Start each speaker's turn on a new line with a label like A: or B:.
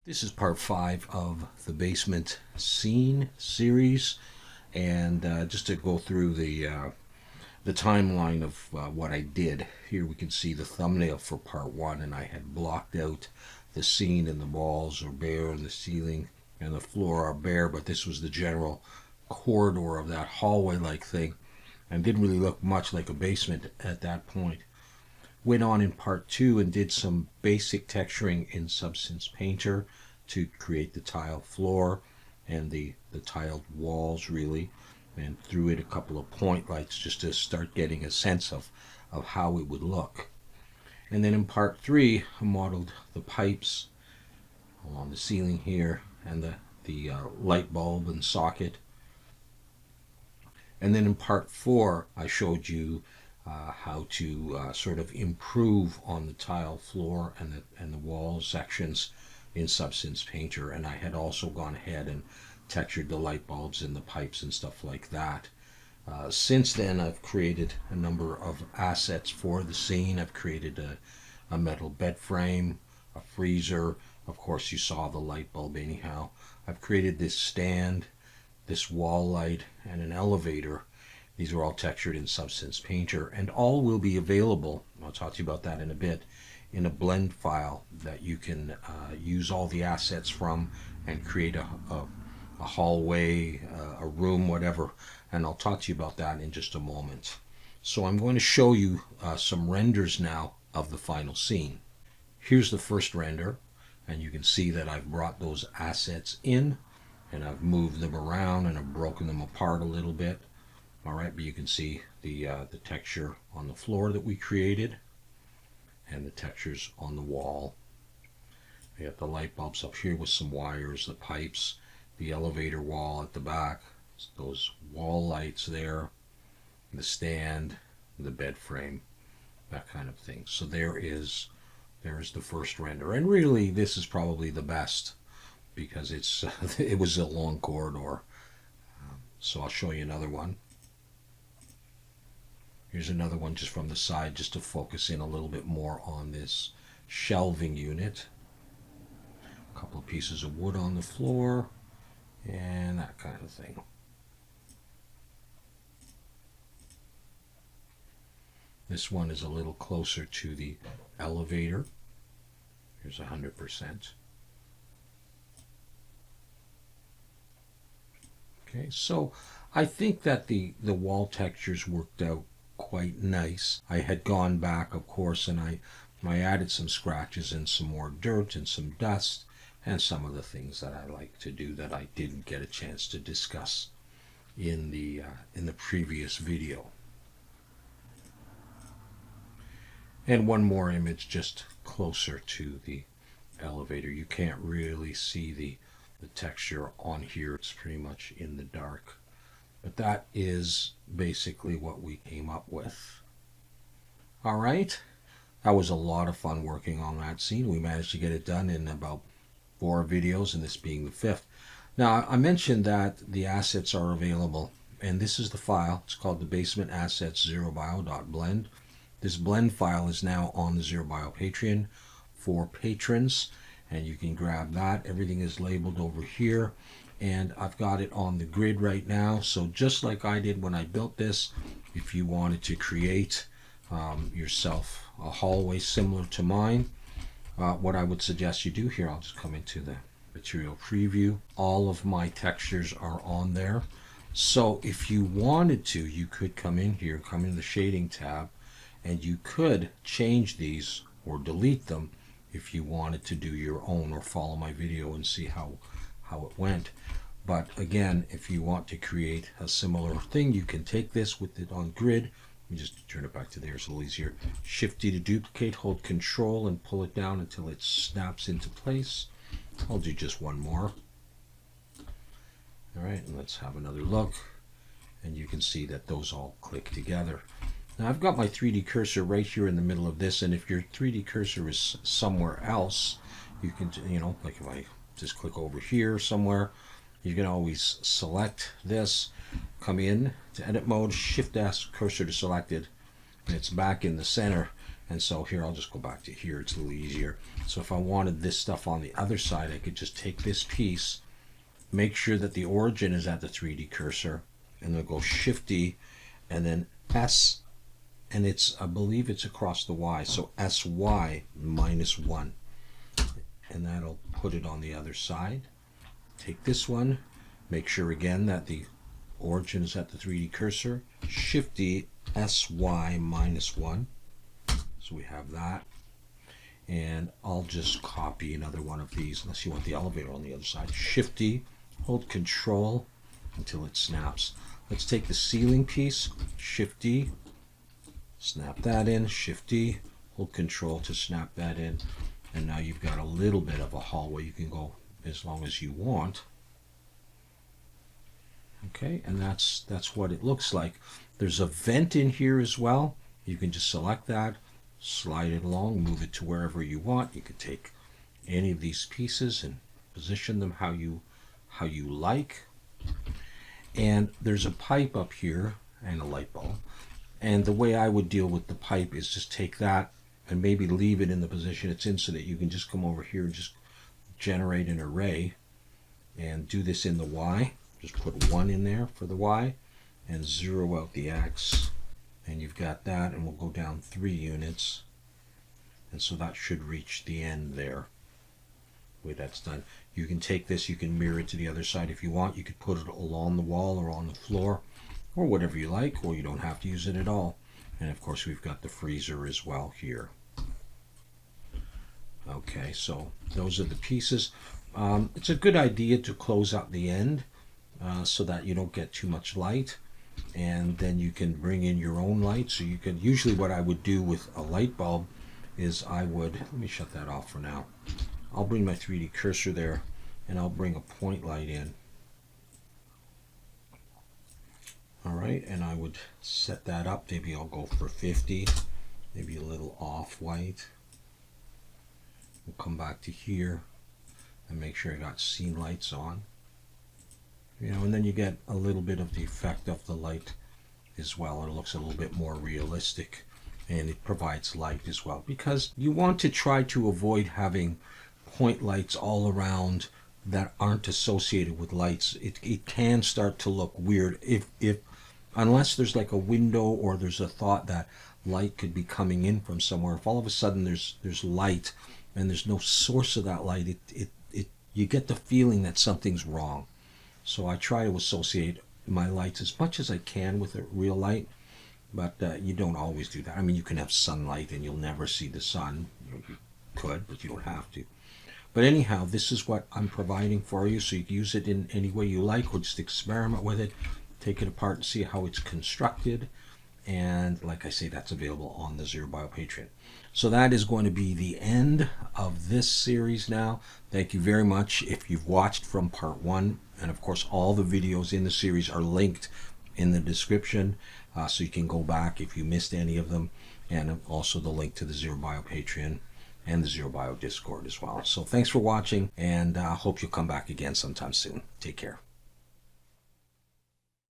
A: This is part 5 of the basement scene series, and just to go through the timeline of what I did. Here we can see the thumbnail for part 1, and I had blocked out the scene, and the walls are bare, and the ceiling and the floor are bare, but this was the general corridor of that hallway-like thing, and didn't really look much like a basement at that point. Went on in part 2 and did some basic texturing in Substance Painter to create the tile floor and the tiled walls, really, and threw in a couple of point lights just to start getting a sense of how it would look. And then in part 3 I modeled the pipes along the ceiling here and the light bulb and socket. And then in part 4 I showed you how to sort of improve on the tile floor and the wall sections in Substance Painter, and I had also gone ahead and textured the light bulbs and the pipes and stuff like that. Since then I've created a number of assets for the scene. I've created a metal bed frame, a freezer, of course you saw the light bulb anyhow. I've created this stand, this wall light, and an elevator. These are all textured in Substance Painter, and all will be available, I'll talk to you about that in a bit, in a blend file that you can use all the assets from and create a hallway, a room, whatever, and I'll talk to you about that in just a moment. So I'm going to show you some renders now of the final scene. Here's the first render, and you can see that I've brought those assets in, and I've moved them around, and I've broken them apart a little bit. Alright, but you can see the texture on the floor that we created and the textures on the wall. We got the light bulbs up here with some wires, the pipes, the elevator wall at the back, those wall lights there, the stand, the bed frame, that kind of thing. So there's the first render, and really this is probably the best because it was a long corridor. So I'll show you another one. Here's another one just from the side, just to focus in a little bit more on this shelving unit. A couple of pieces of wood on the floor and that kind of thing. This one is a little closer to the elevator. Here's 100%. Okay, so I think that the wall textures worked out quite nice. I had gone back, of course, and I added some scratches and some more dirt and some dust and some of the things that I like to do that I didn't get a chance to discuss in the previous video. And one more image just closer to the elevator. You can't really see the texture on here. It's pretty much in the dark. But that is basically what we came up with. All right, that was a lot of fun working on that scene. We managed to get it done in about 4 videos, and this being the 5th. Now, I mentioned that the assets are available, and this is the file. It's called the Basement Assets ZeroBio.blend. This blend file is now on the ZeroBio Patreon for patrons, and you can grab that. Everything is labeled over here, and I've got it on the grid right now. So just like I did when I built this, if you wanted to create yourself a hallway similar to mine, what I would suggest you do here, I'll just come into the material preview. All of my textures are on there. So if you wanted to, you could come in here, come in the shading tab, and you could change these or delete them if you wanted to do your own or follow my video and see how it went. But again, if you want to create a similar thing, you can take this with it on grid. Let me just turn it back to there, it's a little easier. Shift D to duplicate, hold Control and pull it down until it snaps into place. I'll do just one more. All right, and let's have another look. And you can see that those all click together. Now I've got my 3D cursor right here in the middle of this, and if your 3D cursor is somewhere else, you can, like if I just click over here somewhere, you can always select this, come in to edit mode, shift S, cursor to selected, and it's back in the center. And so here, I'll just go back to here. It's a little easier. So if I wanted this stuff on the other side, I could just take this piece, make sure that the origin is at the 3D cursor, and then go Shift-D, and then S, and I believe it's across the Y, so SY -1. And that'll put it on the other side. Take this one, make sure again that the origin is at the 3D cursor, Shift-D, SY -1. So we have that. And I'll just copy another one of these, unless you want the elevator on the other side. Shift-D, hold Control until it snaps. Let's take the ceiling piece, Shift-D, snap that in, Shift-D, hold Control to snap that in. And now you've got a little bit of a hallway. You can go as long as you want. Okay, and that's what it looks like. There's a vent in here as well. You can just select that, slide it along, move it to wherever you want. You could take any of these pieces and position them how you like. And there's a pipe up here and a light bulb. And the way I would deal with the pipe is just take that and maybe leave it in the position it's in, so that you can just come over here and just generate an array and do this in the Y. Just put 1 in there for the Y and 0 out the X. And you've got that, and we'll go down 3 units. And so that should reach the end there. The way that's done. You can take this, you can mirror it to the other side if you want. You could put it along the wall or on the floor, or whatever you like, or you don't have to use it at all. And of course we've got the freezer as well here. Okay, so those are the pieces. It's a good idea to close out the end so that you don't get too much light, and then you can bring in your own light. So you can, usually what I would do with a light bulb is let me shut that off for now. I'll bring my 3D cursor there, and I'll bring a point light in. Alright, and I would set that up. Maybe I'll go for 50, maybe a little off-white. We'll come back to here and make sure I got scene lights on. And then you get a little bit of the effect of the light as well. It looks a little bit more realistic, and it provides light as well, because you want to try to avoid having point lights all around that aren't associated with lights. It can start to look weird unless there's like a window, or there's a thought that light could be coming in from somewhere. If all of a sudden there's light and there's no source of that light, you get the feeling that something's wrong. So I try to associate my lights as much as I can with a real light, but you don't always do that. I mean, you can have sunlight and you'll never see the sun. You could, but you don't have to. But anyhow, this is what I'm providing for you, so you can use it in any way you like, or just experiment with it, take it apart and see how it's constructed. And like I say, that's available on the ZeroBio Patreon. So that is going to be the end of this series now. Thank you very much if you've watched from part 1. And of course, all the videos in the series are linked in the description, so you can go back if you missed any of them. And also the link to the ZeroBio Patreon and the ZeroBio Discord as well. So thanks for watching, and I hope you'll come back again sometime soon. Take care.